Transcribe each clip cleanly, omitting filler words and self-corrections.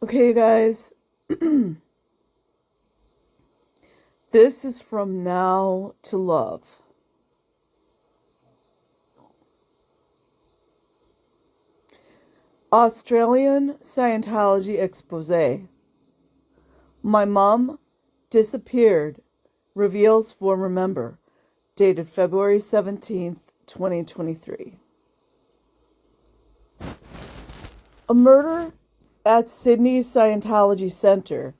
Okay, you guys, this is from Now to Love. Australian Scientology expose. My mom disappeared, reveals former member, dated February 17th, 2023. A murder at Sydney's Scientology Center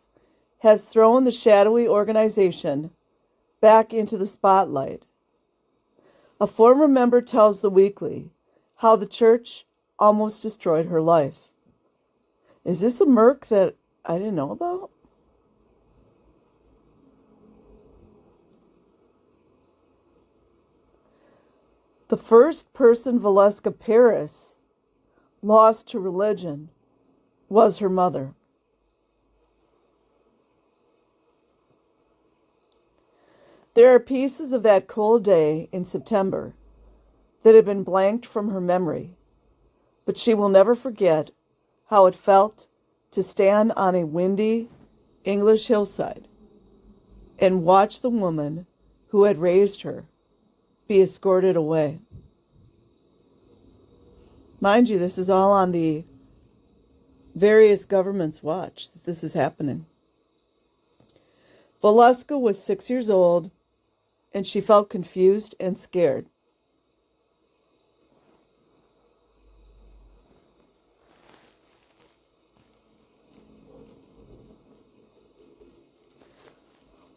has thrown the shadowy organization back into the spotlight. A former member tells The Weekly how the church almost destroyed her life. Is this a murk that I didn't know about? The first person Valeska Paris lost to religion was her mother. There are pieces of that cold day in September that have been blanked from her memory, but she will never forget how it felt to stand on a windy English hillside and watch the woman who had raised her be escorted away. Mind you, this is all on the various governments' watch that this is happening. Valeska was 6 years old, and she felt confused and scared.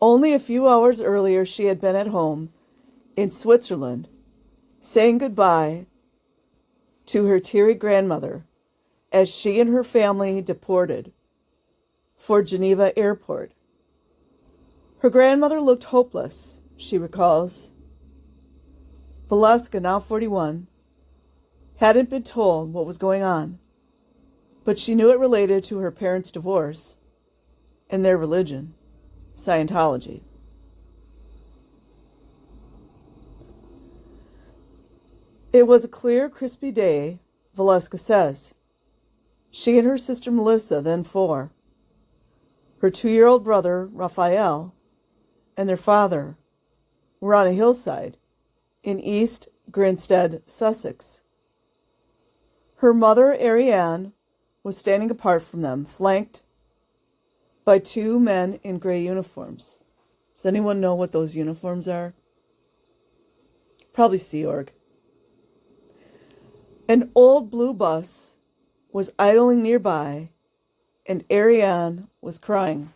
Only a few hours earlier, she had been at home in Switzerland, saying goodbye to her teary grandmother as she and her family deported for Geneva Airport. Her grandmother looked hopeless, she recalls. Valeska, now 41, hadn't been told what was going on, but she knew it related to her parents' divorce and their religion, Scientology. It was a clear, crispy day, Valeska says. She and her sister Melissa, then 4, her 2-year-old brother, Raphael, and their father were on a hillside in East Grinstead, Sussex. Her mother, Ariane, was standing apart from them, flanked by 2 men in gray uniforms. Does anyone know what those uniforms are? Probably Sea Org. An old blue bus was idling nearby, and Ariane was crying.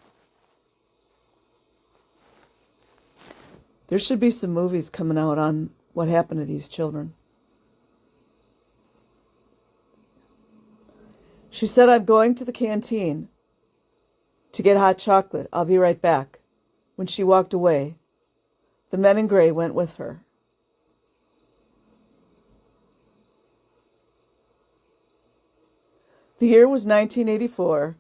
There should be some movies coming out on what happened to these children. She said, "I'm going to the canteen to get hot chocolate. I'll be right back." When she walked away, the men in gray went with her. The year was 1984,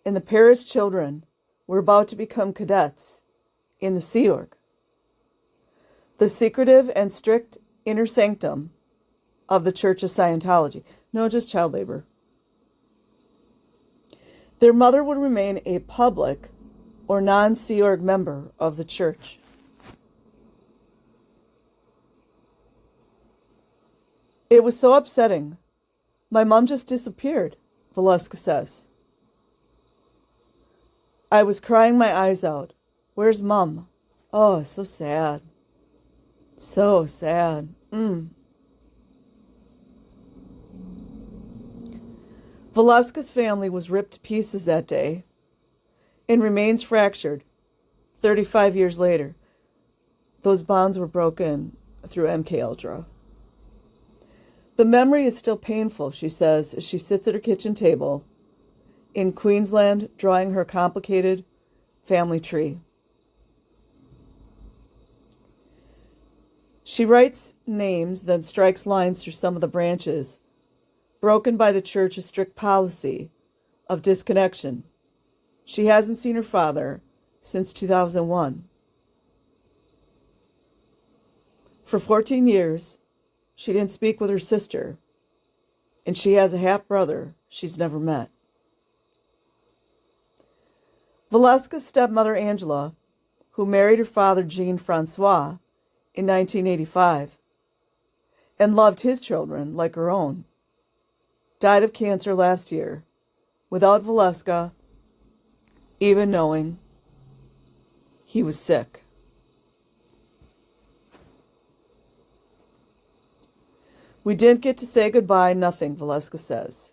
and the Paris children were about to become cadets in the Sea Org, the secretive and strict inner sanctum of the Church of Scientology. No, just child labor. Their mother would remain a public or non-Sea Org member of the church. It was so upsetting. My mom just disappeared, Valeska says. I was crying my eyes out. Where's Mom? Oh, so sad. So sad. Valeska's family was ripped to pieces that day and remains fractured 35 years later. Those bonds were broken through MKUltra. The memory is still painful, she says, as she sits at her kitchen table in Queensland drawing her complicated family tree. She writes names, then strikes lines through some of the branches, broken by the church's strict policy of disconnection. She hasn't seen her father since 2001. For 14 years, she didn't speak with her sister, and she has a half-brother she's never met. Valeska's stepmother Angela, who married her father Jean-Francois in 1985 and loved his children like her own, died of cancer last year without Valeska even knowing he was sick. We didn't get to say goodbye, nothing, Valeska says.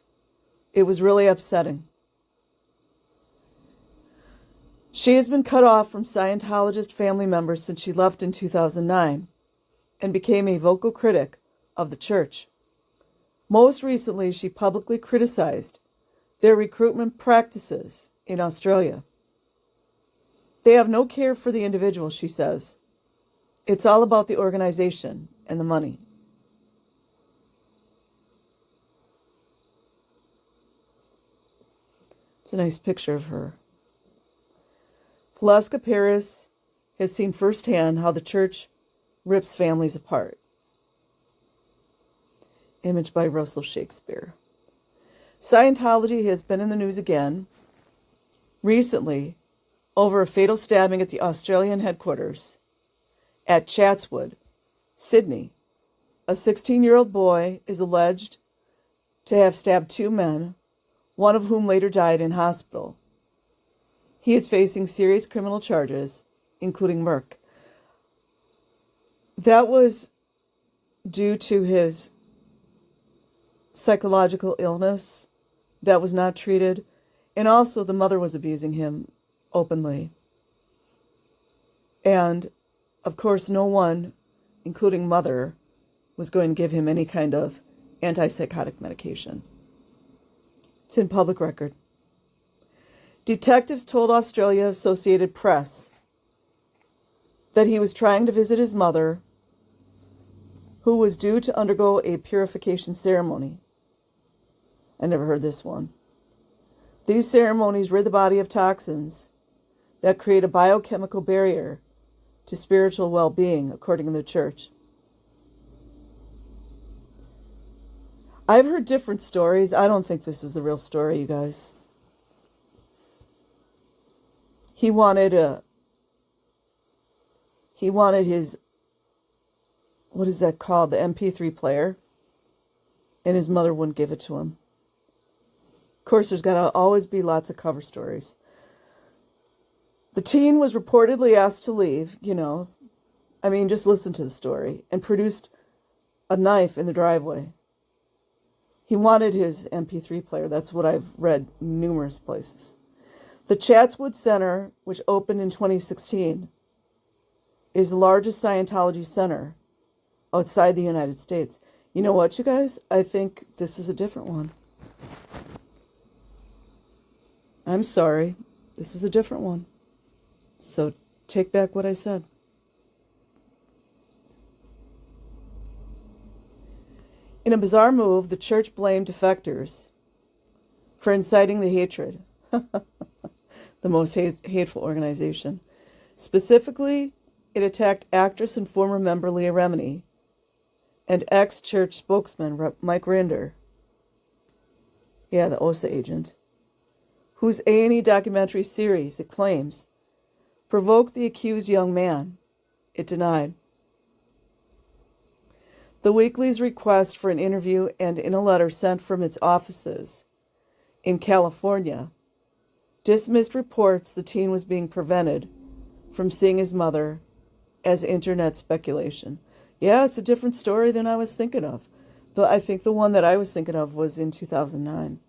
It was really upsetting. She has been cut off from Scientologist family members since she left in 2009 and became a vocal critic of the church. Most recently, she publicly criticized their recruitment practices in Australia. They have no care for the individual, she says. It's all about the organization and the money. It's a nice picture of her. Valeska Paris has seen firsthand how the church rips families apart. Image by Russell Shakespeare. Scientology has been in the news again recently over a fatal stabbing at the Australian headquarters at Chatswood, Sydney. A 16-year-old boy is alleged to have stabbed two men, one of whom later died in hospital. He is facing serious criminal charges, including murder. That was due to his psychological illness that was not treated, and also the mother was abusing him openly. And, of course, no one, including mother, was going to give him any kind of antipsychotic medication. It's in public record. Detectives told Australia Associated Press that he was trying to visit his mother, who was due to undergo a purification ceremony. I never heard this one. These ceremonies rid the body of toxins that create a biochemical barrier to spiritual well-being, according to the church. I've heard different stories. I don't think this is the real story, you guys. He wanted his, what is that called? The MP3 player. And his mother wouldn't give it to him. Of course, there's got to always be lots of cover stories. The teen was reportedly asked to leave, just listen to the story, and produced a knife in the driveway. He wanted his MP3 player. That's what I've read numerous places. The Chatswood Center, which opened in 2016, is the largest Scientology center outside the United States. You know what, you guys? I think this is a different one. I'm sorry. This is a different one. So take back what I said. In a bizarre move, the church blamed defectors for inciting the hatred. The most hateful organization. Specifically, it attacked actress and former member Leah Remini and ex-church spokesman Mike Rinder. Yeah, the OSA agent. Whose A&E documentary series, it claims, provoked the accused young man. It denied. The Weekly's request for an interview and in a letter sent from its offices in California dismissed reports the teen was being prevented from seeing his mother as internet speculation. Yeah, it's a different story than I was thinking of. Though I think the one that I was thinking of was in 2009.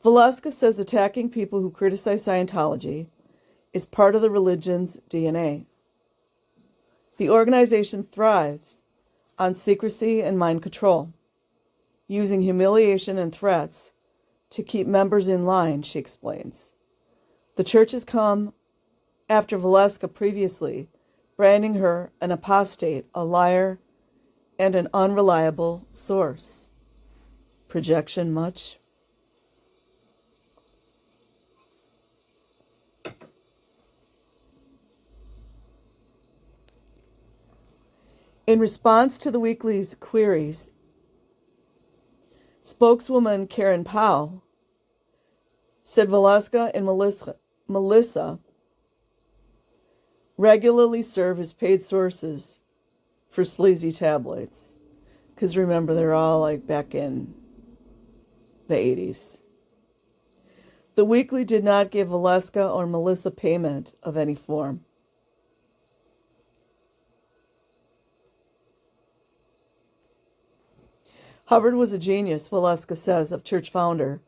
Valeska says attacking people who criticize Scientology is part of the religion's DNA. The organization thrives on secrecy and mind control, using humiliation and threats to keep members in line, she explains. The church has come after Valeska previously, branding her an apostate, a liar, and an unreliable source. Projection much? In response to the Weekly's queries, spokeswoman Karen Powell said Valeska and Melissa regularly serve as paid sources for sleazy tabloids. Because remember, they're all like back in the 80s. The weekly did not give Valeska or Melissa payment of any form. Hubbard was a genius, Valeska says, of church founder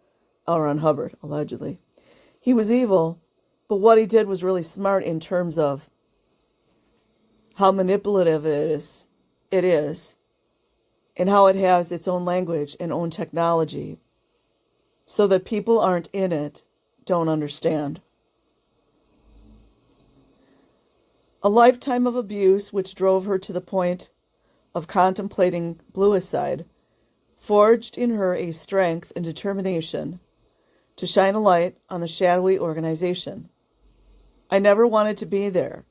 L. Ron Hubbard, allegedly. He was evil, but what he did was really smart in terms of how manipulative it is, and how it has its own language and own technology, so that people aren't in it, don't understand. A lifetime of abuse, which drove her to the point of contemplating bluicide, forged in her a strength and determination to shine a light on the shadowy organization. I never wanted to be there,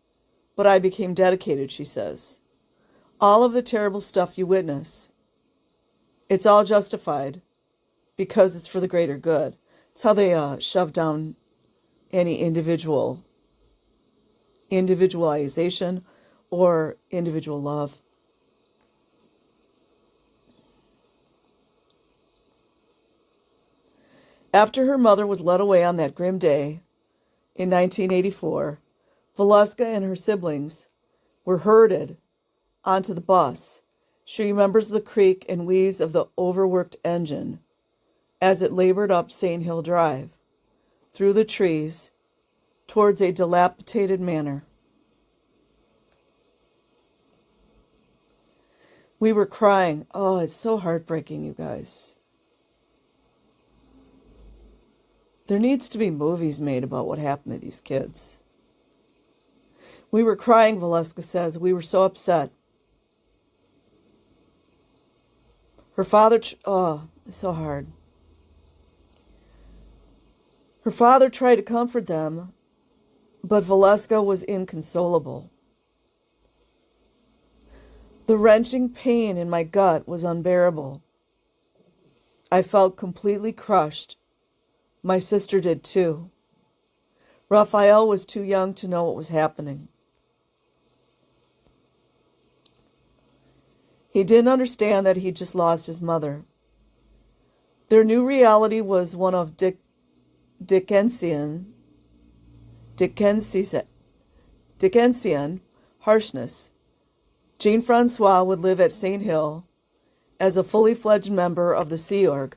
but I became dedicated, she says. All of the terrible stuff you witness, it's all justified because it's for the greater good. It's how they shove down any individualization or individual love. After her mother was led away on that grim day in 1984, Valeska and her siblings were herded onto the bus. She remembers the creak and wheeze of the overworked engine as it labored up St. Hill Drive, through the trees, towards a dilapidated manor. We were crying. Oh, it's so heartbreaking, you guys. There needs to be movies made about what happened to these kids. We were crying, Valeska says. We were so upset. Her father, it's so hard. Her father tried to comfort them, but Valeska was inconsolable. The wrenching pain in my gut was unbearable. I felt completely crushed. My sister did too. Raphael was too young to know what was happening. He didn't understand that he'd just lost his mother. Their new reality was one of Dickensian harshness. Jean-Francois would live at St. Hill as a fully fledged member of the Sea Org,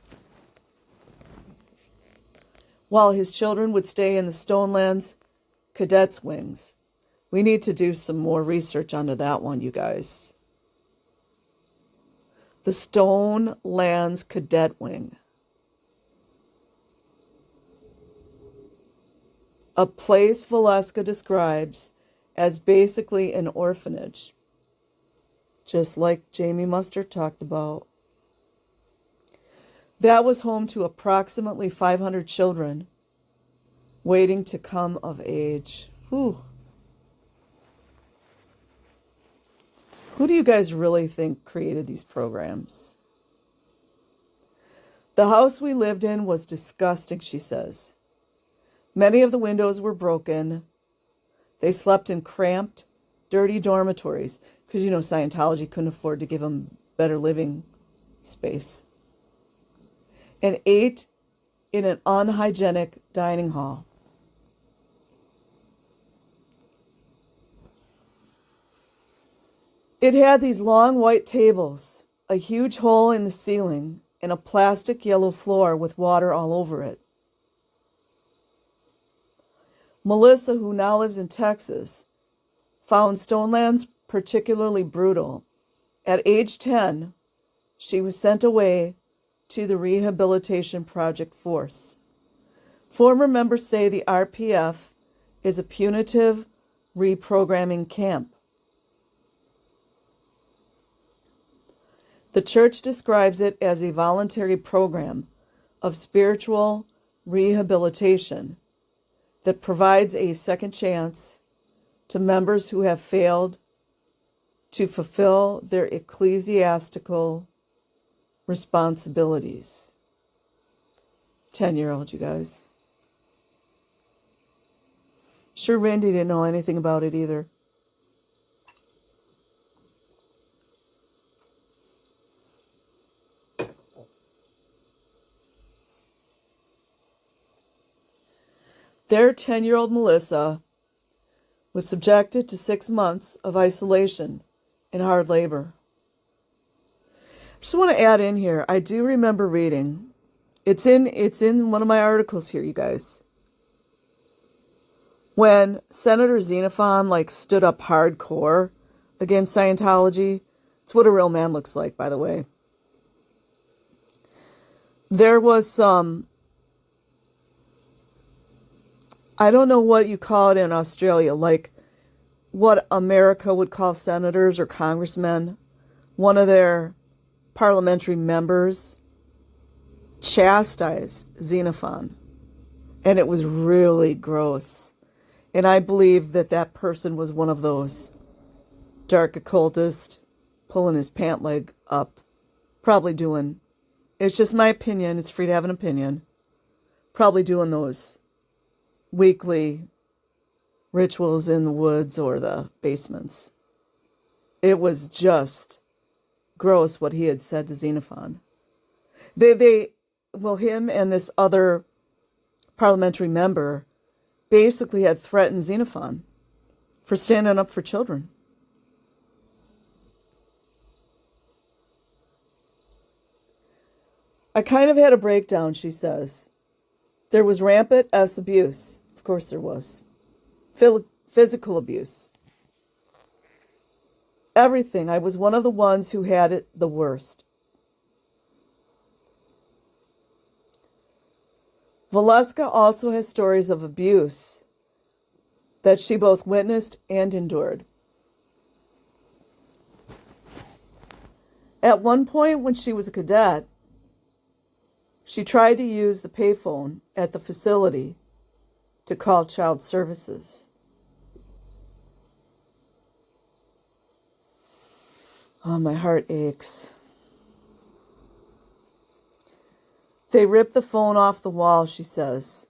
while his children would stay in the Stonelands Cadets Wings. We need to do some more research onto that one, you guys. The Stonelands Cadet Wing. A place Valeska describes as basically an orphanage, just like Jamie Mustard talked about. That was home to approximately 500 children waiting to come of age. Whew. Who do you guys really think created these programs? The house we lived in was disgusting, she says. Many of the windows were broken. They slept in cramped, dirty dormitories because, Scientology couldn't afford to give them better living space, and ate in an unhygienic dining hall. It had these long white tables, a huge hole in the ceiling, and a plastic yellow floor with water all over it. Melissa, who now lives in Texas, found Stonelands particularly brutal. At age 10, she was sent away to the Rehabilitation Project Force. Former members say the RPF is a punitive reprogramming camp. The church describes it as a voluntary program of spiritual rehabilitation that provides a second chance to members who have failed to fulfill their ecclesiastical responsibilities. 10-year-old, you guys. Sure, Randy didn't know anything about it either. Their 10-year-old Melissa was subjected to 6 months of isolation and hard labor. I just want to add in here, I do remember reading, it's in one of my articles here, you guys, when Senator Xenophon stood up hardcore against Scientology. It's what a real man looks like, by the way. There was some, I don't know what you call it in Australia, like what America would call senators or congressmen. One of their parliamentary members chastised Xenophon, and it was really gross. And I believe that person was one of those dark occultists pulling his pant leg up, probably doing, it's just my opinion, it's free to have an opinion, probably doing those weekly rituals in the woods or the basements. It was just gross what he had said to Xenophon. Him and this other parliamentary member basically had threatened Xenophon for standing up for children. I kind of had a breakdown, she says. There was rampant abuse. Of course there was. Physical abuse. Everything. I was one of the ones who had it the worst. Valeska also has stories of abuse that she both witnessed and endured. At one point when she was a cadet, she tried to use the payphone at the facility to call child services. Oh, my heart aches. They ripped the phone off the wall, she says.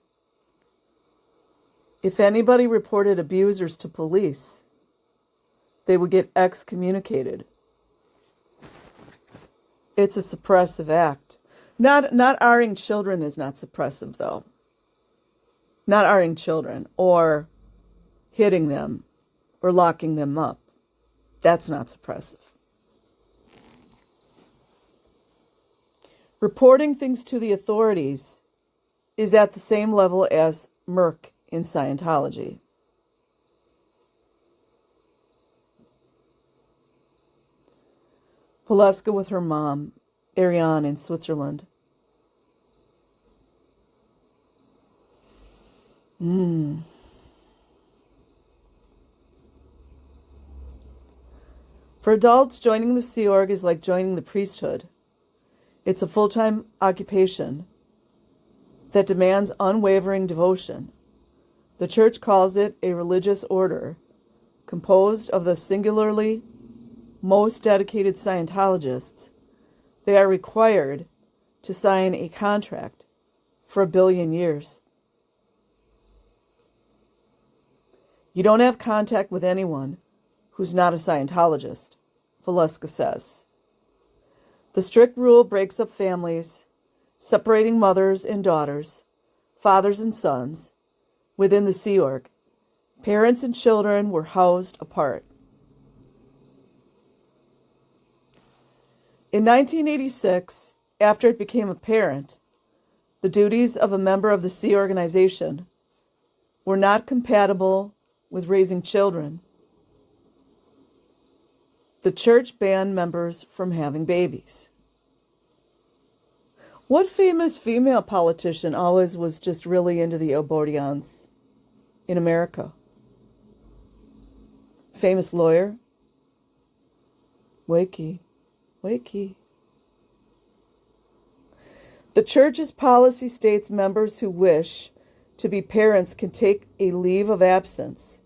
If anybody reported abusers to police, they would get excommunicated. It's a suppressive act. Not R-ing children is not suppressive, though. Not R-ing children or hitting them or locking them up. That's not suppressive. Reporting things to the authorities is at the same level as murk in Scientology. Valeska with her mom, Ariane, in Switzerland. For adults, joining the Sea Org is like joining the priesthood. It's a full-time occupation that demands unwavering devotion. The church calls it a religious order composed of the singularly most dedicated Scientologists. They are required to sign a contract for 1 billion years. You don't have contact with anyone who's not a Scientologist, Valeska says. The strict rule breaks up families, separating mothers and daughters, fathers and sons. Within the Sea Org, parents and children were housed apart. In 1986, after it became apparent the duties of a member of the Sea Organization were not compatible with raising children, the church banned members from having babies. What famous female politician always was just really into the abortions in America? Famous lawyer? Wakey. The church's policy states members who wish to be parents can take a leave of absence,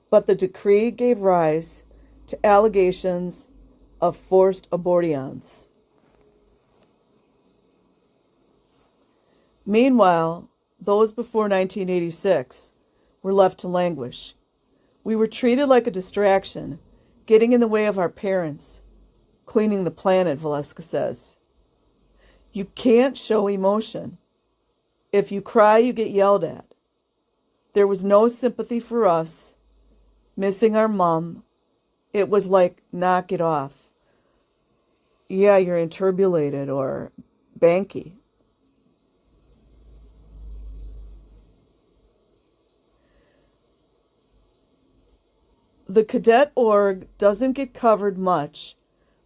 but the decree gave rise to allegations of forced abortions. Meanwhile, those before 1986 were left to languish. We were treated like a distraction, getting in the way of our parents, cleaning the planet, Valeska says. You can't show emotion. If you cry, you get yelled at. There was no sympathy for us, missing our mom. It was like, knock it off. Yeah, you're inturbulated or banky. The cadet org doesn't get covered much,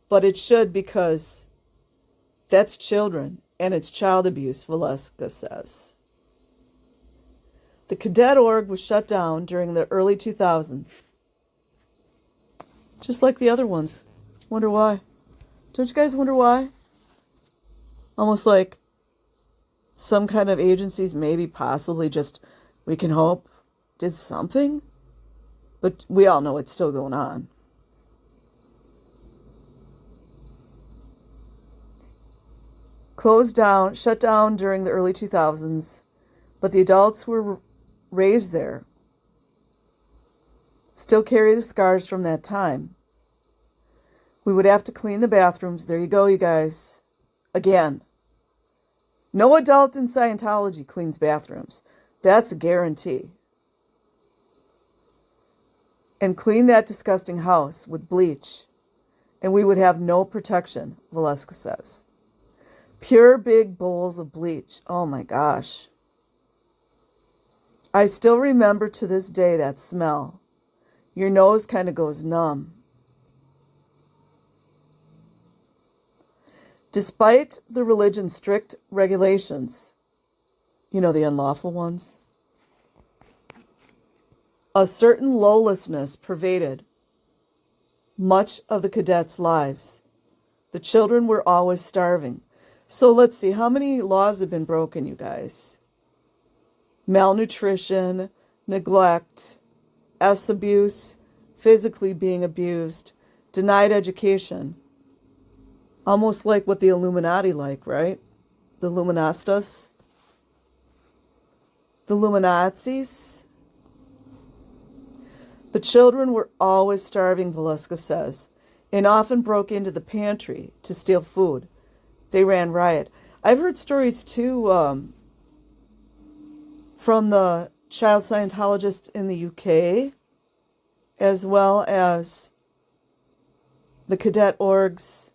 but it should because that's children and it's child abuse, Valeska says. The cadet org was shut down during the early 2000s. Just like the other ones. Wonder why? Don't you guys wonder why? Almost like some kind of agencies maybe possibly just, we can hope, did something? But we all know it's still going on. Shut down during the early 2000s, but the adults were raised there. Still carry the scars from that time. We would have to clean the bathrooms. There you go, you guys. Again. No adult in Scientology cleans bathrooms. That's a guarantee. And clean that disgusting house with bleach, and we would have no protection, Valeska says. Pure big bowls of bleach. Oh my gosh. I still remember to this day that smell. Your nose kind of goes numb. Despite the religion's strict regulations, you know, the unlawful ones, a certain lawlessness pervaded much of the cadets' lives. The children were always starving. So let's see, how many laws have been broken, you guys? Malnutrition, neglect, abuse, physically being abused, denied education. Almost like what the Illuminati like, right? The Illuminastas? The Illuminazis? The children were always starving, Valeska says, and often broke into the pantry to steal food. They ran riot. I've heard stories, too, from the child Scientologists in the UK, as well as the cadet orgs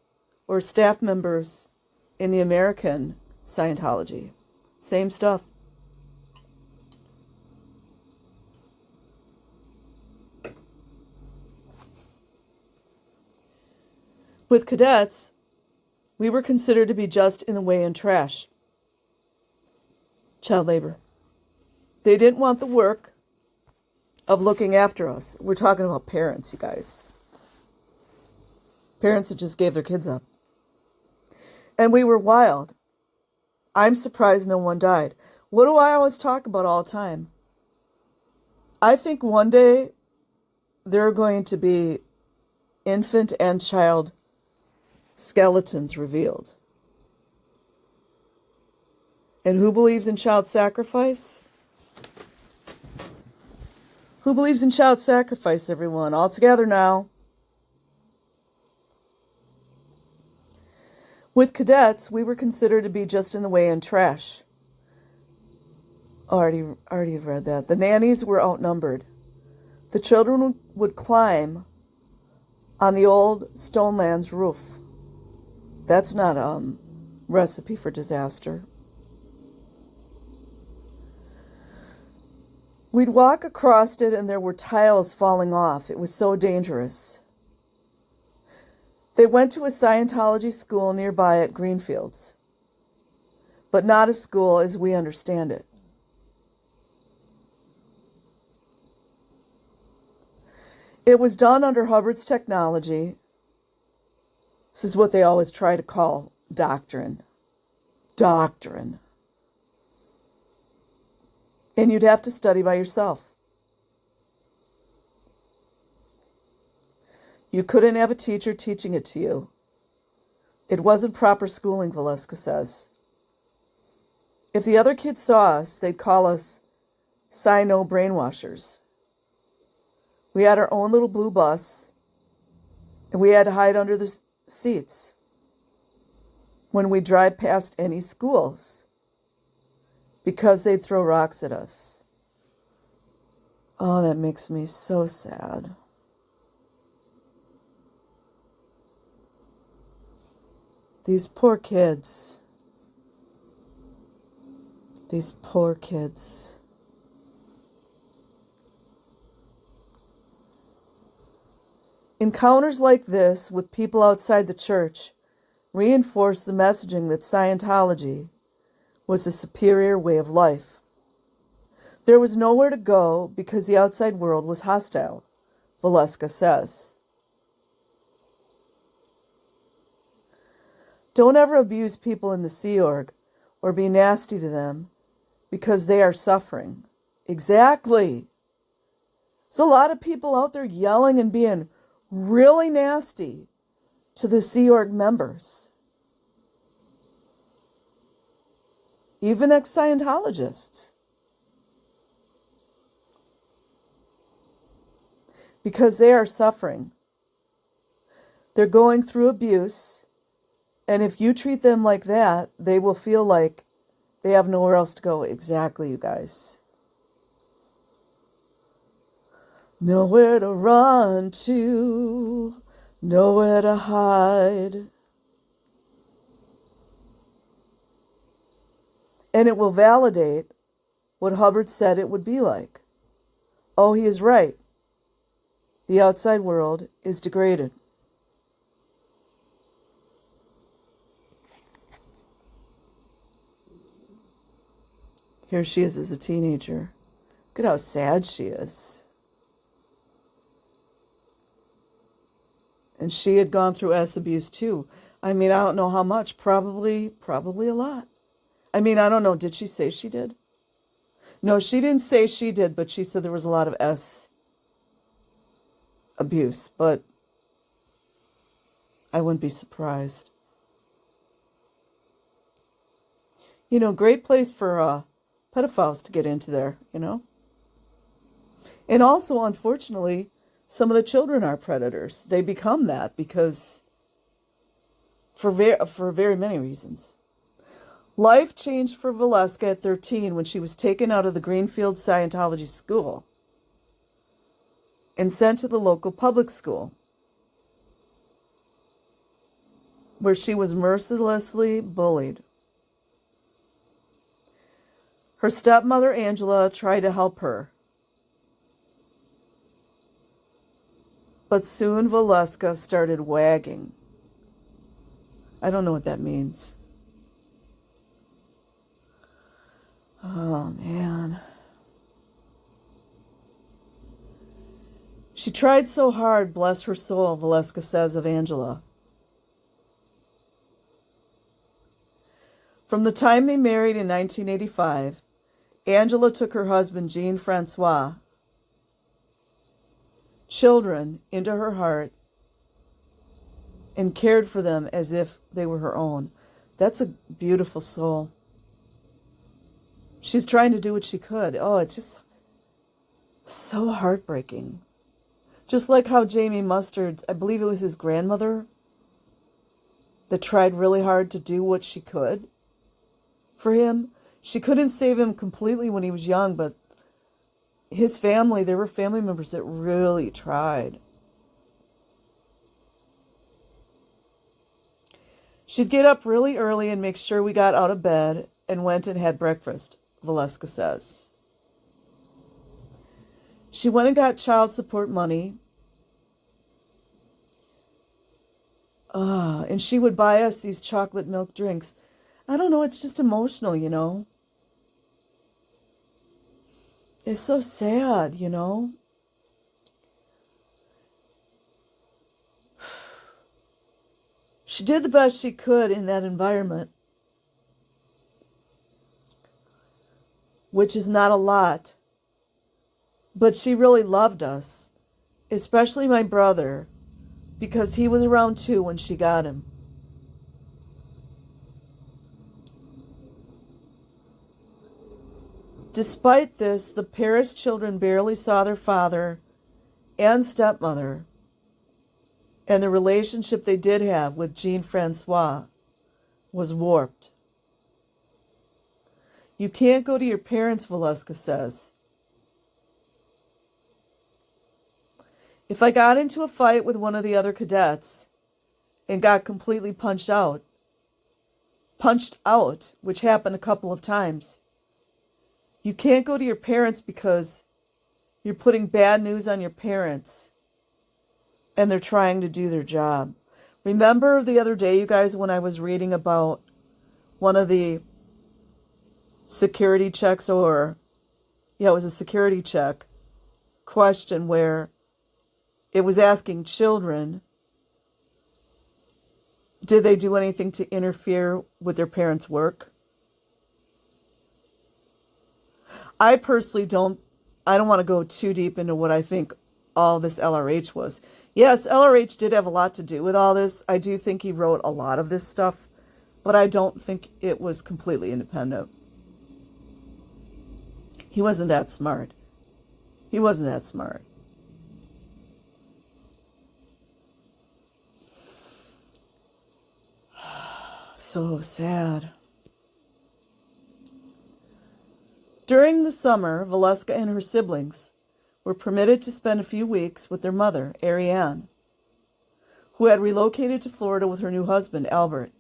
or staff members in the American Scientology. Same stuff. With cadets, we were considered to be just in the way and trash. Child labor. They didn't want the work of looking after us. We're talking about parents, you guys. Parents that just gave their kids up. And we were wild. I'm surprised no one died. What do I always talk about all the time? I think one day there are going to be infant and child skeletons revealed. And who believes in child sacrifice? Who believes in child sacrifice, everyone? All together now. With cadets, we were considered to be just in the way and trash. Already read that. The nannies were outnumbered. The children would climb on the old Stonelands roof. That's not a recipe for disaster. We'd walk across it and there were tiles falling off. It was so dangerous. They went to a Scientology school nearby at Greenfields, but not a school as we understand it. It was done under Hubbard's technology. This is what they always try to call doctrine. Doctrine. And you'd have to study by yourself. You couldn't have a teacher teaching it to you. It wasn't proper schooling, Valeska says. If the other kids saw us, they'd call us Sino brainwashers. We had our own little blue bus, and we had to hide under the seats when we drive past any schools because they'd throw rocks at us. Oh, that makes me so sad. These poor kids. These poor kids. Encounters like this with people outside the church reinforce the messaging that Scientology was a superior way of life. There was nowhere to go because the outside world was hostile, Valeska says. Don't ever abuse people in the Sea Org or be nasty to them because they are suffering. Exactly. There's a lot of people out there yelling and being really nasty to the Sea Org members. Even ex-Scientologists. Because they are suffering. They're going through abuse. And if you treat them like that, they will feel like they have nowhere else to go. Exactly, you guys. Nowhere to run to, nowhere to hide. And it will validate what Hubbard said it would be like. Oh, he is right. The outside world is degraded. Here she is as a teenager. Look at how sad she is. And she had gone through S abuse too. I mean, I don't know how much. Probably a lot. I mean, I don't know. Did she say she did? No, she didn't say she did, but she said there was a lot of S abuse. But I wouldn't be surprised. You know, great place for pedophiles to get into there, you know? And also, unfortunately, some of the children are predators. They become that because for very many reasons. Life changed for Valeska at 13 when she was taken out of the Greenfield Scientology school and sent to the local public school, where she was mercilessly bullied. Her stepmother, Angela, tried to help her. But soon Valeska started wagging. I don't know what that means. Oh, man. She tried so hard, bless her soul, Valeska says of Angela. From the time they married in 1985, Angela took her husband, Jean-Francois, children into her heart and cared for them as if they were her own. That's a beautiful soul. She's trying to do what she could. Oh, it's just so heartbreaking. Just like how Jamie Mustard, I believe it was his grandmother, that tried really hard to do what she could for him. She couldn't save him completely when he was young, but his family, there were family members that really tried. She'd get up really early and make sure we got out of bed and went and had breakfast, Valeska says. She went and got child support money. And she would buy us these chocolate milk drinks. I don't know, it's just emotional, you know. It's so sad, you know. She did the best she could in that environment, which is not a lot. But she really loved us, especially my brother, because he was around too when she got him. Despite this, the Paris children barely saw their father and stepmother, and the relationship they did have with Jean-Francois was warped. You can't go to your parents, Valeska says. If I got into a fight with one of the other cadets and got completely punched out, which happened a couple of times, you can't go to your parents because you're putting bad news on your parents and they're trying to do their job. Remember the other day, you guys, when I was reading about one of the security checks, it was a security check question where it was asking children, did they do anything to interfere with their parents' work? I personally don't want to go too deep into what I think all this LRH was. Yes, LRH did have a lot to do with all this. I do think he wrote a lot of this stuff, but I don't think it was completely independent. He wasn't that smart. So sad. During the summer, Valeska and her siblings were permitted to spend a few weeks with their mother, Ariane, who had relocated to Florida with her new husband, Albert.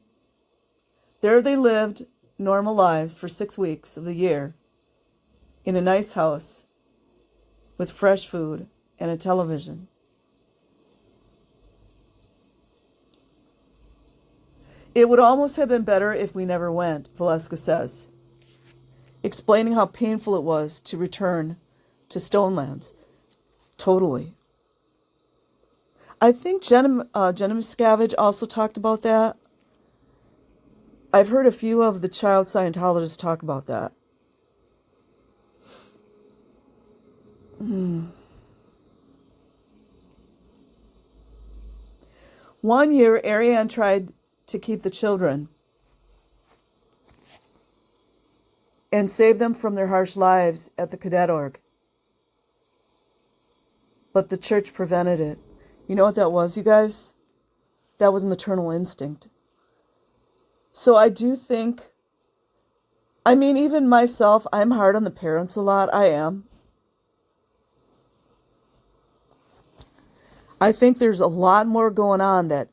There they lived normal lives for 6 weeks of the year in a nice house with fresh food and a television. It would almost have been better if we never went, Valeska says, explaining how painful it was to return to Stonelands. Totally. I think Jenna Miscavige also talked about that. I've heard a few of the child Scientologists talk about that. One year, Ariane tried to keep the children and save them from their harsh lives at the cadet org. But the church prevented it. You know what that was, you guys? That was maternal instinct. So I do think, even myself, I'm hard on the parents a lot. I am. I think there's a lot more going on that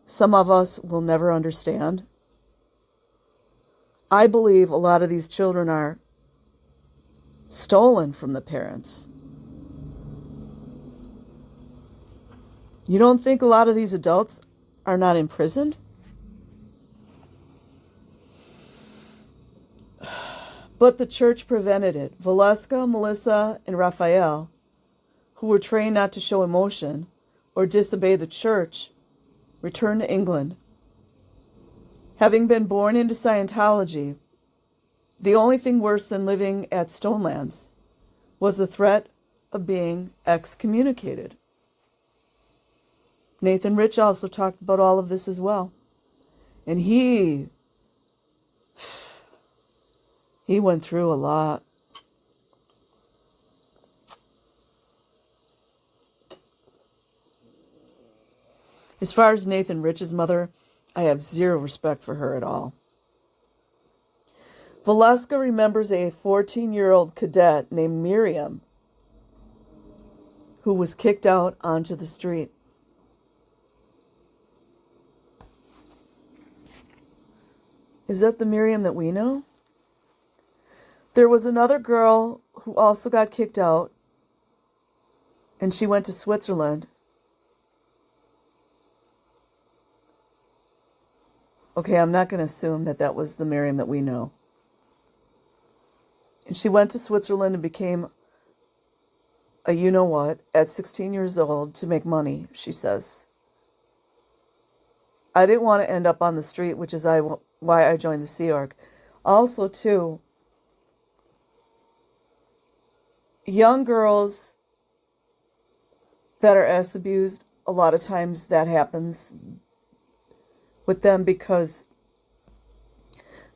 some of us will never understand. I believe a lot of these children are stolen from the parents. You don't think a lot of these adults are not imprisoned? But the church prevented it. Valeska, Melissa, and Raphael, who were trained not to show emotion or disobey the church, returned to England. Having been born into Scientology, the only thing worse than living at Stonelands was the threat of being excommunicated. Nathan Rich also talked about all of this as well. And he went through a lot. As far as Nathan Rich's mother, I have zero respect for her at all. Valeska remembers a 14-year-old cadet named Miriam who was kicked out onto the street. Is that the Miriam that we know? There was another girl who also got kicked out, and she went to Switzerland. Okay, I'm not going to assume that that was the Miriam that we know. And she went to Switzerland and became a you-know-what at 16 years old to make money, she says. I didn't want to end up on the street, which is why I joined the Sea Org. Also, too, young girls that are abused, a lot of times that happens with them because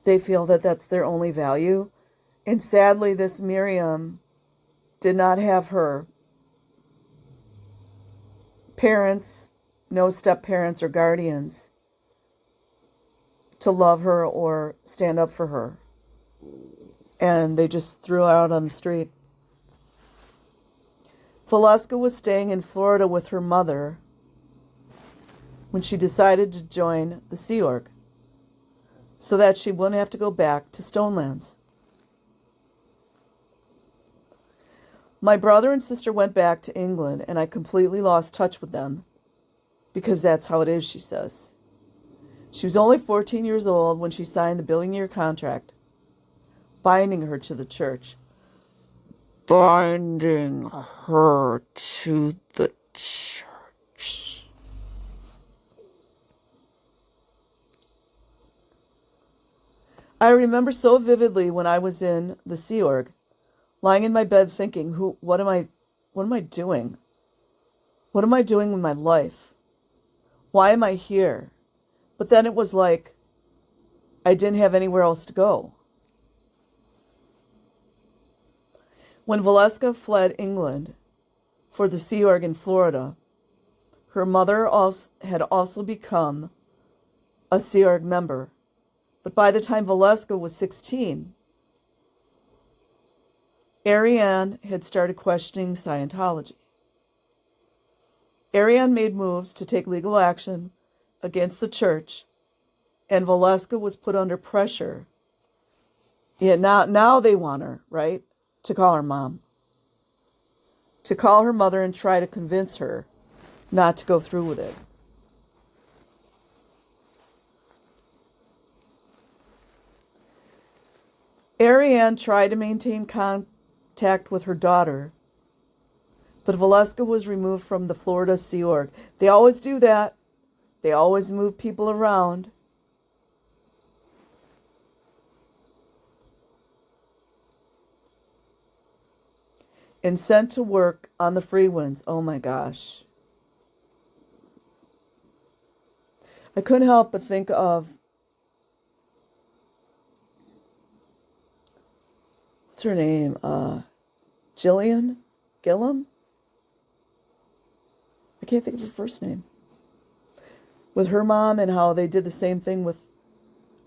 they feel that that's their only value. And sadly, this Miriam did not have her parents, no step-parents or guardians, to love her or stand up for her. And they just threw her out on the street. Valeska was staying in Florida with her mother when she decided to join the Sea Org so that she wouldn't have to go back to Stonelands. My brother and sister went back to England, and I completely lost touch with them because that's how it is, she says. She was only 14 years old when she signed the billion-year contract, binding her to the church. Binding her to the church. I remember so vividly when I was in the Sea Org, lying in my bed thinking, what am I doing? What am I doing with my life? Why am I here? But then it was like I didn't have anywhere else to go. When Valeska fled England for the Sea Org in Florida, her mother had also become a Sea Org member. But by the time Valeska was 16, Ariane had started questioning Scientology. Ariane made moves to take legal action against the church, and Valeska was put under pressure. Yeah, now they want her, right, to call her mom. To call her mother and try to convince her not to go through with it. Ariane tried to maintain contact with her daughter, but Valeska was removed from the Florida Sea Org. They always do that. They always move people around. And sent to work on the free winds. Oh my gosh. I couldn't help but think of, what's her name? Gillian Gillum? I can't think of her first name. With her mom and how they did the same thing with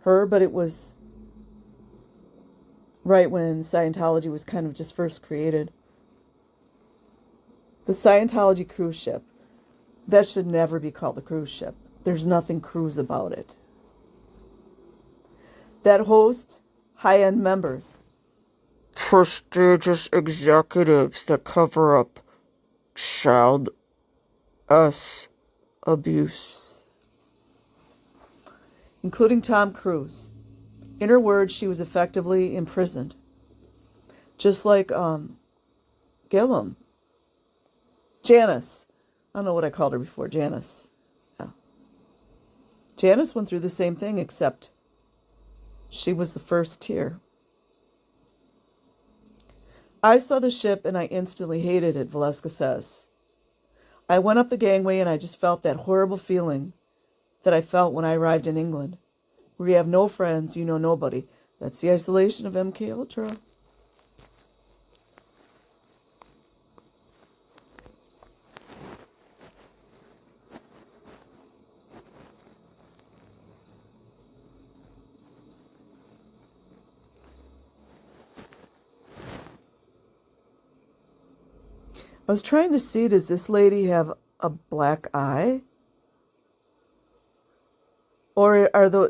her, but it was right when Scientology was kind of just first created. The Scientology cruise ship. That should never be called a cruise ship. There's nothing cruise about it. That hosts high-end members. Prestigious executives that cover up child abuse. Including Tom Cruise. In her words, she was effectively imprisoned. Just like Gillum. Janice. I don't know what I called her before. Janice. Yeah. Janice went through the same thing, except she was the first tier. I saw the ship and I instantly hated it, Valeska says. I went up the gangway and I just felt that horrible feeling that I felt when I arrived in England, where you have no friends, you know nobody. That's the isolation of MK Ultra. I was trying to see, does this lady have a black eye? Or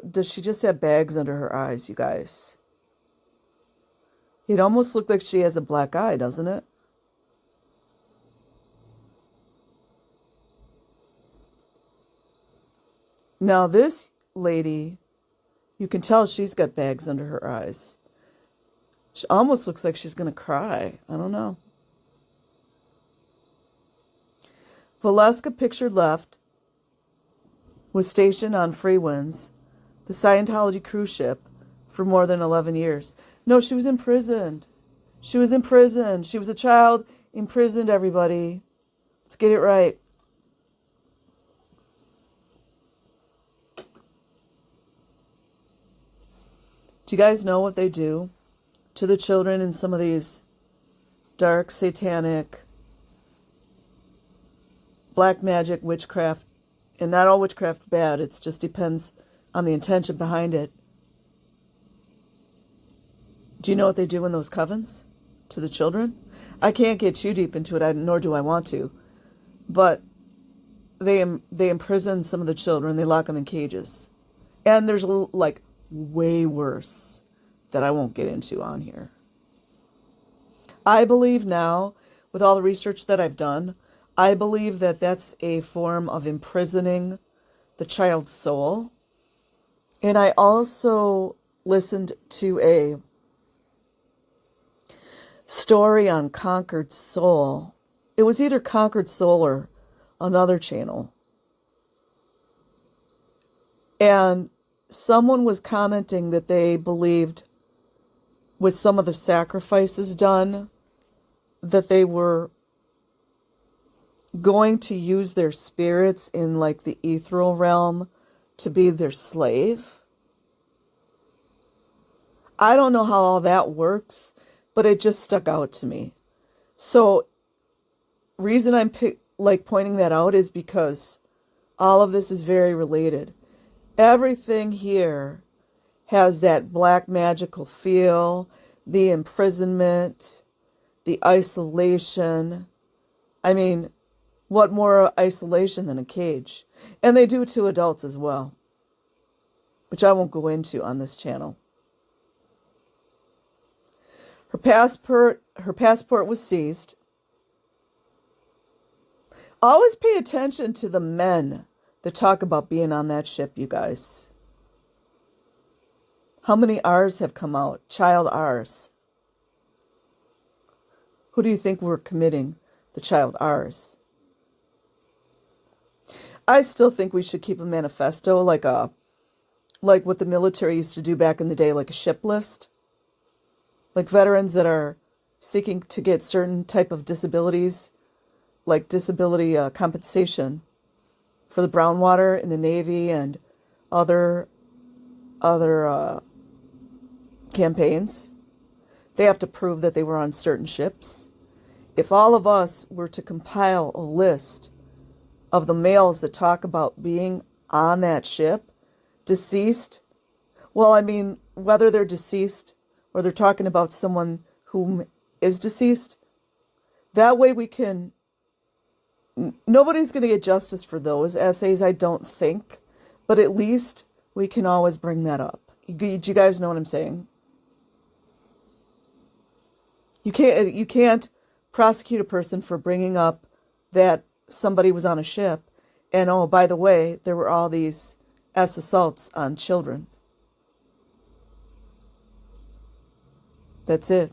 does she just have bags under her eyes, you guys? It almost looked like she has a black eye, doesn't it? Now this lady, you can tell she's got bags under her eyes. She almost looks like she's going to cry. I don't know. Valeska, pictured left, was stationed on Free Winds, the Scientology cruise ship, for more than 11 years. No, she was imprisoned. She was imprisoned. She was a child imprisoned, everybody. Let's get it right. Do you guys know what they do to the children in some of these dark, satanic, black magic, witchcraft. And not all witchcraft's bad. It just depends on the intention behind it. Do you know what they do in those covens to the children? I can't get too deep into it, nor do I want to. But they imprison some of the children. They lock them in cages. And there's like way worse that I won't get into on here. I believe now, with all the research that I've done, I believe that that's a form of imprisoning the child's soul. And I also listened to a story on Conquered Soul. It was either Conquered Soul or another channel. And someone was commenting that they believed with some of the sacrifices done that they were going to use their spirits in like the ethereal realm to be their slave. I don't know how all that works, but it just stuck out to me. So reason I'm pointing that out is because all of this is very related. Everything here has that black magical feel, the imprisonment, the isolation. I mean, what more isolation than a cage? And they do it to adults as well, which I won't go into on this channel. Her passport was seized. Always pay attention to the men that talk about being on that ship, you guys. How many R's have come out? Child R's. Who do you think were committing the child R's? I still think we should keep a manifesto like what the military used to do back in the day, like a ship list. Like veterans that are seeking to get certain type of disabilities, like disability compensation for the brown water in the Navy and other campaigns. They have to prove that they were on certain ships. If all of us were to compile a list of the males that talk about being on that ship, deceased, well, I mean, whether they're deceased or they're talking about someone who is deceased, that way we can, nobody's going to get justice for those essays, I don't think, but at least we can always bring that up. Do you guys know what I'm saying? You can't prosecute a person for bringing up that somebody was on a ship and, oh, by the way, there were all these assaults on children. That's it.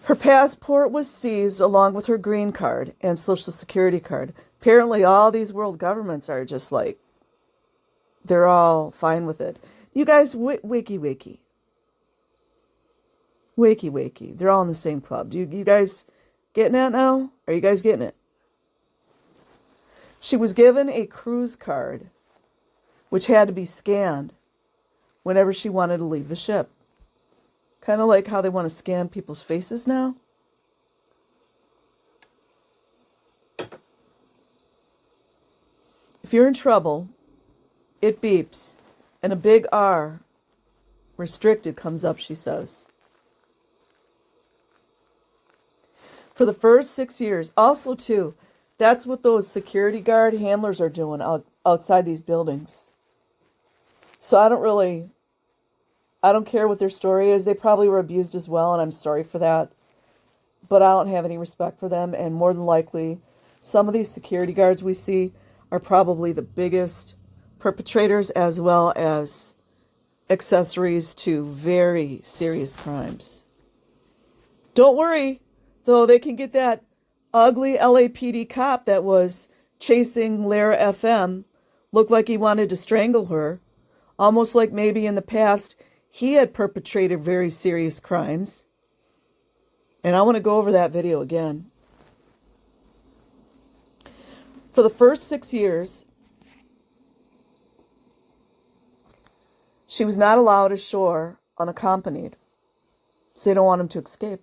Her passport was seized along with her green card and social security card. Apparently all these world governments are just like, they're all fine with it. You guys, wiki. They're all in the same club. You guys getting that now? Are you guys getting it? She was given a cruise card, which had to be scanned whenever she wanted to leave the ship. Kind of like how they want to scan people's faces now. If you're in trouble, it beeps, and a big R, restricted, comes up, she says. For the first 6 years, also too, that's what those security guard handlers are doing outside these buildings. So I don't care what their story is. They probably were abused as well, and I'm sorry for that. But I don't have any respect for them, and more than likely, some of these security guards we see are probably the biggest perpetrators as well as accessories to very serious crimes. Don't worry, though, they can get that ugly LAPD cop that was chasing Lara FM, looked like he wanted to strangle her, almost like maybe in the past he had perpetrated very serious crimes. And I want to go over that video again. For the first 6 years, she was not allowed ashore unaccompanied. So they don't want him to escape.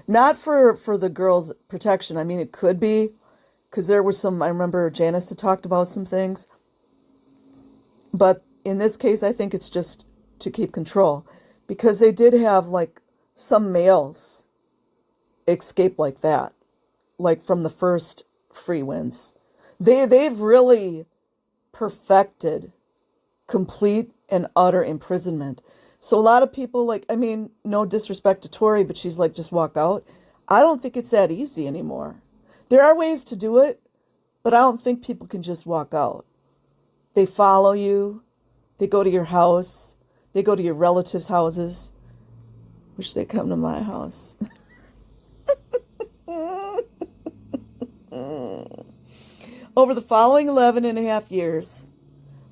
Not for the girl's protection. I mean, it could be, because there was some, I remember Janice had talked about some things. But in this case, I think it's just to keep control. Because they did have, like, some males escape like that. Like from the first free wins. They've really perfected complete and utter imprisonment. So a lot of people, like, I mean, no disrespect to Tori, but she's like, just walk out. I don't think it's that easy anymore. There are ways to do it, but I don't think people can just walk out. They follow you. They go to your house. They go to your relatives' houses. Wish they come to my house. Over the following 11 and a half years,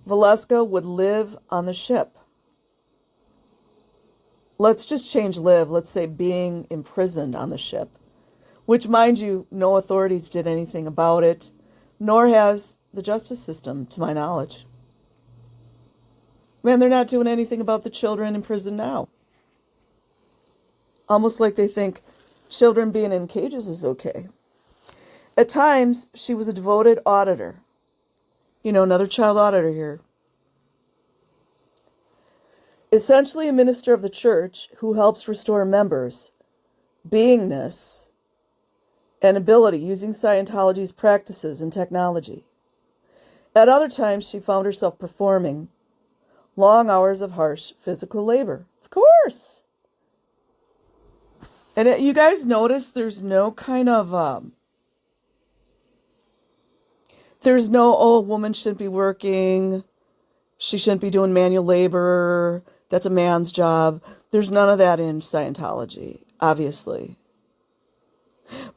Valeska would live on the ship. Let's just change live. Let's say being imprisoned on the ship. Which, mind you, no authorities did anything about it, nor has the justice system, to my knowledge. Man, they're not doing anything about the children in prison now. Almost like they think children being in cages is okay. At times, she was a devoted auditor. You know, another child auditor here. Essentially a minister of the church who helps restore members' beingness and ability using Scientology's practices and technology. At other times, she found herself performing long hours of harsh physical labor. Of course! And you guys notice there's no kind of... There's no, oh, a woman shouldn't be working. She shouldn't be doing manual labor. That's a man's job. There's none of that in Scientology, obviously.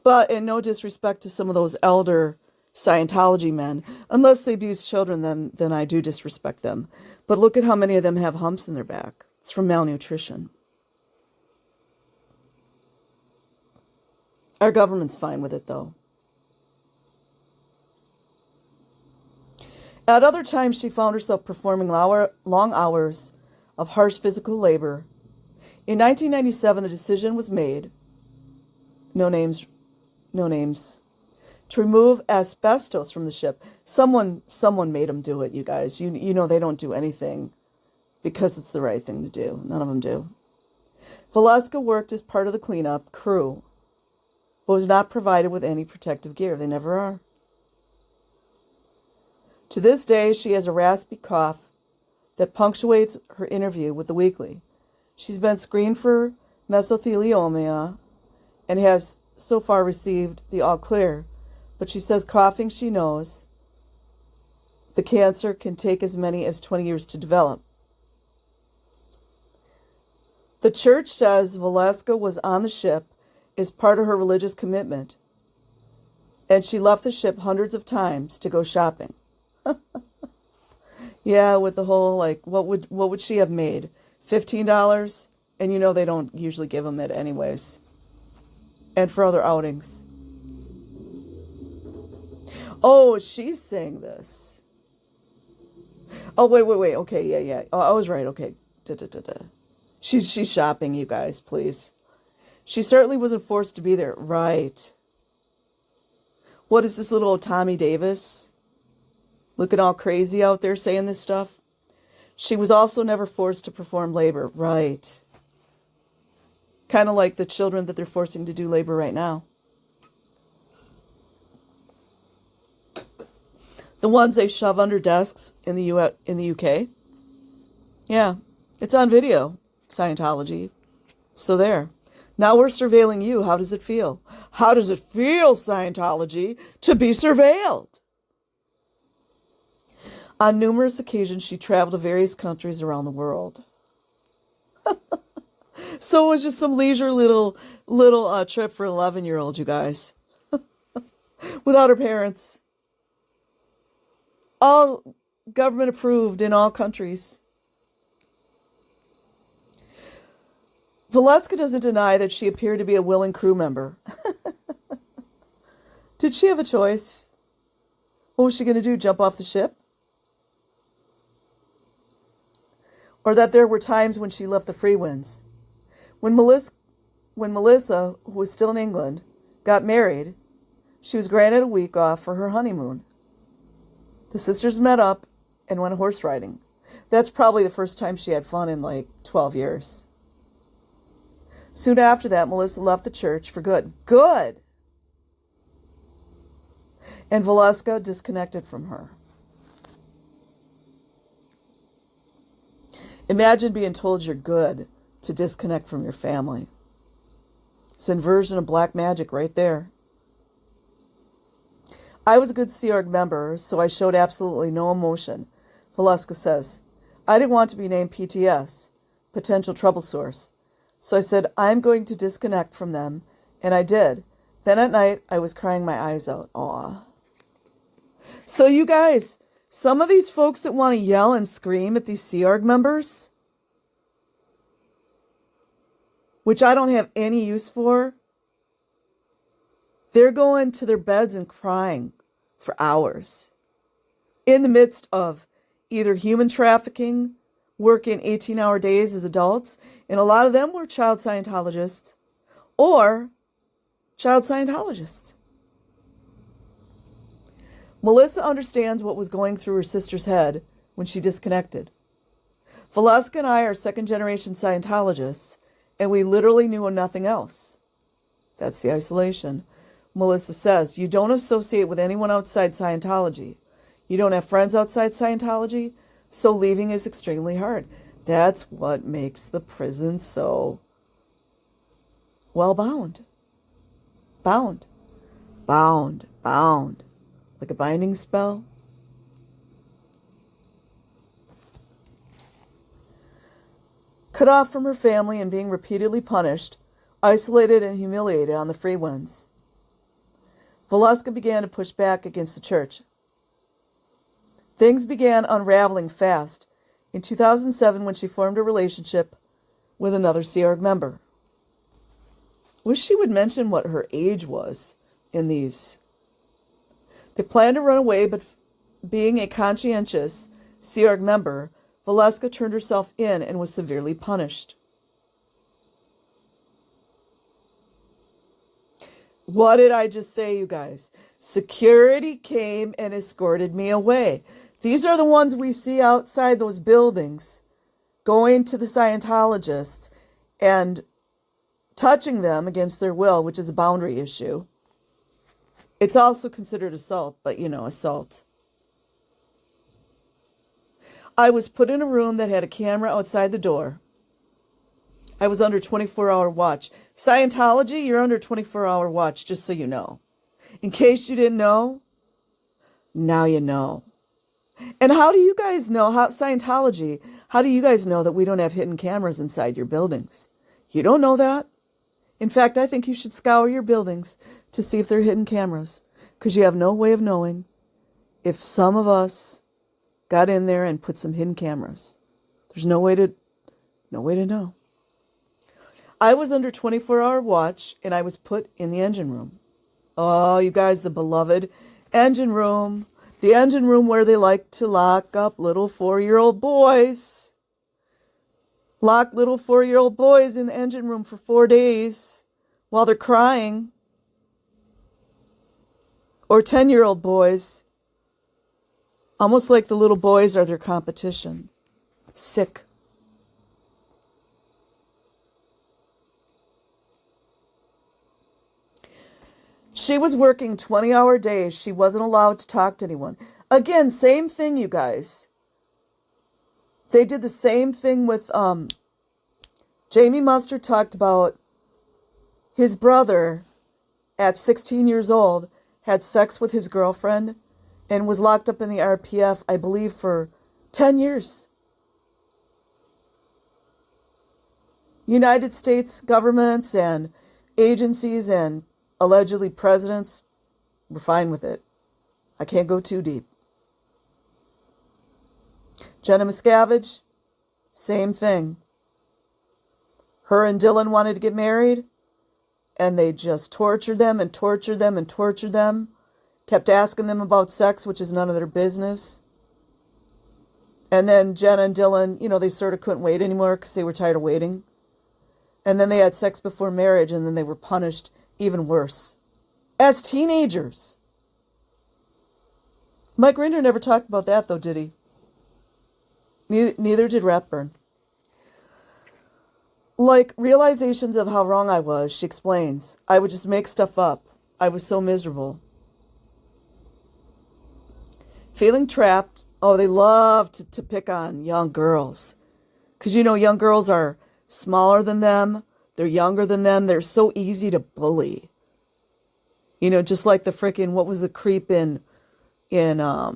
But in no disrespect to some of those elder Scientology men, unless they abuse children, then I do disrespect them. But look at how many of them have humps in their back. It's from malnutrition. Our government's fine with it, though. At other times, she found herself performing long hours of harsh physical labor. In 1997, the decision was made, no names, to remove asbestos from the ship. Someone made them do it, you guys. You know they don't do anything because it's the right thing to do. None of them do. Valeska worked as part of the cleanup crew, but was not provided with any protective gear. They never are. To this day, she has a raspy cough that punctuates her interview with the Weekly. She's been screened for mesothelioma and has so far received the all clear, but she says coughing, she knows the cancer can take as many as 20 years to develop. The church says Valeska was on the ship as part of her religious commitment, and she left the ship hundreds of times to go shopping. Yeah, with the whole, like, what would she have made? $15? And you know they don't usually give them it anyways. And for other outings. Oh, she's saying this. Oh, wait. Okay, yeah. Oh, I was right. Okay. She's shopping, you guys, please. She certainly wasn't forced to be there. Right. What is this little old Tommy Davis? Looking all crazy out there saying this stuff. She was also never forced to perform labor. Right. Kind of like the children that they're forcing to do labor right now. The ones they shove under desks in the UK. Yeah. It's on video, Scientology. So there. Now we're surveilling you. How does it feel? How does it feel, Scientology, to be surveilled? On numerous occasions, she traveled to various countries around the world. So it was just some leisure little trip for an 11-year-old, you guys. Without her parents. All government approved in all countries. Valeska doesn't deny that she appeared to be a willing crew member. Did she have a choice? What was she going to do, jump off the ship? Or that there were times when she left the free winds. When Melissa, who was still in England, got married, she was granted a week off for her honeymoon. The sisters met up and went horse riding. That's probably the first time she had fun in like 12 years. Soon after that, Melissa left the church for good. Good! And Valeska disconnected from her. Imagine being told you're good to disconnect from your family. It's an inversion of black magic right there. I was a good Sea Org member, so I showed absolutely no emotion. Valeska says, I didn't want to be named PTS, potential trouble source. So I said, I'm going to disconnect from them, and I did. Then at night, I was crying my eyes out. Aw. So you guys, some of these folks that want to yell and scream at these Sea Org members, which I don't have any use for, they're going to their beds and crying for hours in the midst of either human trafficking, working 18-hour days as adults, and a lot of them were child Scientologists, or child Scientologists. Melissa understands what was going through her sister's head when she disconnected. Valeska and I are second-generation Scientologists, and we literally knew nothing else. That's the isolation. Melissa says, you don't associate with anyone outside Scientology. You don't have friends outside Scientology, so leaving is extremely hard. That's what makes the prison so well bound. Bound. Bound. Bound. Like a binding spell. Cut off from her family and being repeatedly punished, isolated and humiliated on the free ones. Valeska began to push back against the church. Things began unraveling fast in 2007 when she formed a relationship with another Sea Org member. Wish she would mention what her age was in these. They planned to run away, but being a conscientious Sea Org member, Valeska turned herself in and was severely punished. What did I just say, you guys? Security came and escorted me away. These are the ones we see outside those buildings, going to the Scientologists and touching them against their will, which is a boundary issue. It's also considered assault, but assault. I was put in a room that had a camera outside the door. I was under 24-hour watch. Scientology, you're under 24-hour watch, just so you know. In case you didn't know, now you know. And how do you guys know, Scientology, how do you guys know that we don't have hidden cameras inside your buildings? You don't know that. In fact, I think you should scour your buildings to see if there are hidden cameras, because you have no way of knowing if some of us got in there and put some hidden cameras. There's no way to know. I was under 24-hour watch, and I was put in the engine room. Oh, you guys, the beloved engine room. The engine room where they like to lock up little 4-year-old boys. Lock little 4-year-old boys in the engine room for 4 days while they're crying. Or 10-year-old boys. Almost like the little boys are their competition. Sick. She was working 20-hour days. She wasn't allowed to talk to anyone. Again, same thing, you guys. They did the same thing with, Jamie Mustard talked about his brother at 16 years old had sex with his girlfriend and was locked up in the RPF, I believe, for 10 years. United States governments and agencies and allegedly presidents were fine with it. I can't go too deep. Jenna Miscavige, same thing. Her and Dylan wanted to get married, and they just tortured them and tortured them and tortured them. Kept asking them about sex, which is none of their business. And then Jenna and Dylan, they sort of couldn't wait anymore because they were tired of waiting. And then they had sex before marriage, and then they were punished even worse. As teenagers. Mike Rinder never talked about that, though, did he? Neither did Rathburn. Like realizations of how wrong I was, she explains. I would just make stuff up. I was so miserable. Feeling trapped. Oh, they love to pick on young girls. Because, young girls are smaller than them. They're younger than them. They're so easy to bully. Just like the frickin', what was the creep in I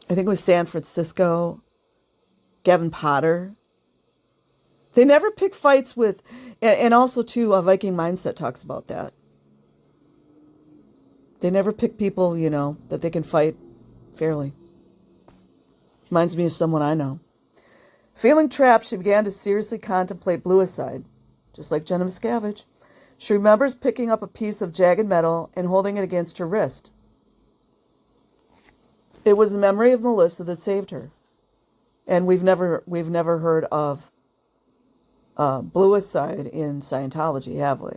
think it was San Francisco, Gavin Potter. They never pick fights with, and also too, a Viking Mindset talks about that. They never pick people, that they can fight fairly. Reminds me of someone I know. Feeling trapped, she began to seriously contemplate bluicide, just like Jenna Miscavige. She remembers picking up a piece of jagged metal and holding it against her wrist. It was the memory of Melissa that saved her. And we've never heard of bluicide in Scientology, have we?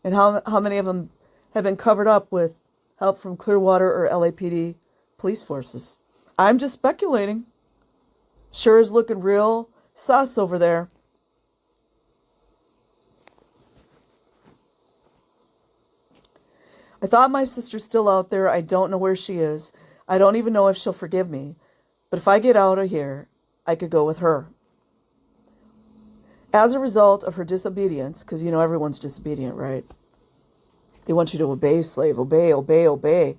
And how many of them have been covered up with help from Clearwater or LAPD police forces? I'm just speculating. Sure is looking real sus over there. I thought my sister's still out there. I don't know where she is. I don't even know if she'll forgive me. But if I get out of here, I could go with her. As a result of her disobedience, because everyone's disobedient, right? They want you to obey, slave, obey, obey, obey.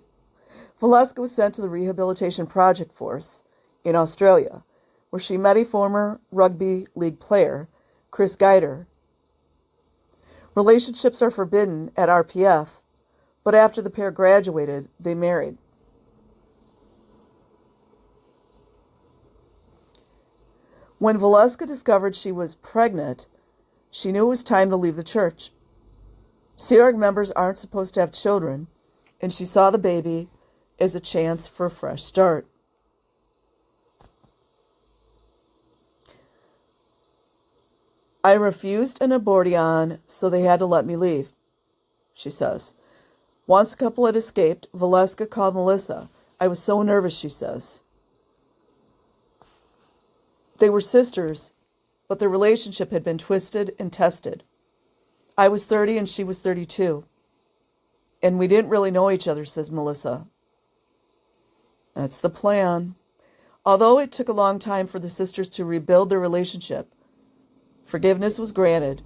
Valeska was sent to the Rehabilitation Project Force in Australia, where she met a former rugby league player, Chris Geider. Relationships are forbidden at RPF, but after the pair graduated, they married. When Valeska discovered she was pregnant, she knew it was time to leave the church. Sea Org members aren't supposed to have children, and she saw the baby as a chance for a fresh start. I refused an abortion, so they had to let me leave, she says. Once the couple had escaped, Valeska called Melissa. I was so nervous, she says. They were sisters, but their relationship had been twisted and tested. I was 30 and she was 32. And we didn't really know each other, says Melissa. That's the plan. Although it took a long time for the sisters to rebuild their relationship, forgiveness was granted.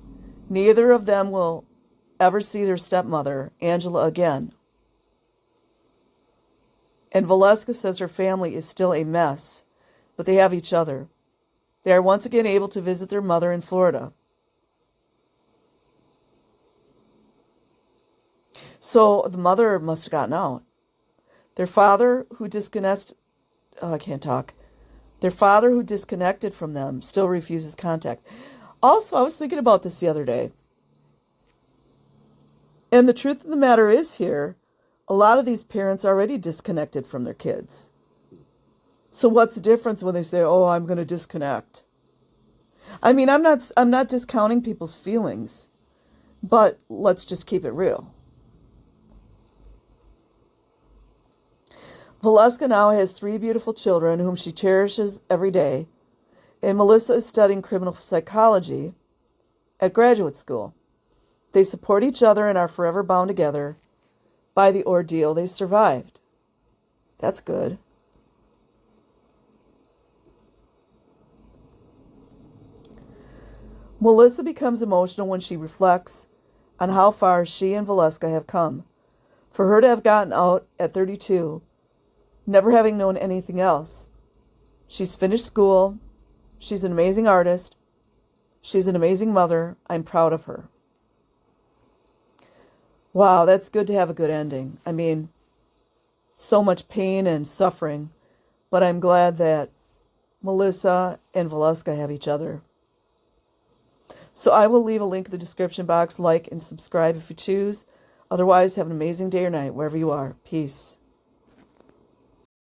Neither of them will ever see their stepmother, Angela, again. And Valeska says her family is still a mess, but they have each other. They are once again able to visit their mother in Florida. So the mother must have gotten out. Their father, who disconnected from them, still refuses contact. Also, I was thinking about this the other day. And the truth of the matter is here, a lot of these parents are already disconnected from their kids. So what's the difference when they say, "Oh, I'm going to disconnect"? I mean, I'm not discounting people's feelings, but let's just keep it real. Valeska now has 3 beautiful children whom she cherishes every day, and Melissa is studying criminal psychology at graduate school. They support each other and are forever bound together by the ordeal they survived. That's good. Melissa becomes emotional when she reflects on how far she and Valeska have come. For her to have gotten out at 32, never having known anything else. She's finished school. She's an amazing artist. She's an amazing mother. I'm proud of her. Wow, that's good to have a good ending. I mean, so much pain and suffering, but I'm glad that Melissa and Valeska have each other. So I will leave a link in the description box. Like and subscribe if you choose. Otherwise, have an amazing day or night wherever you are. Peace.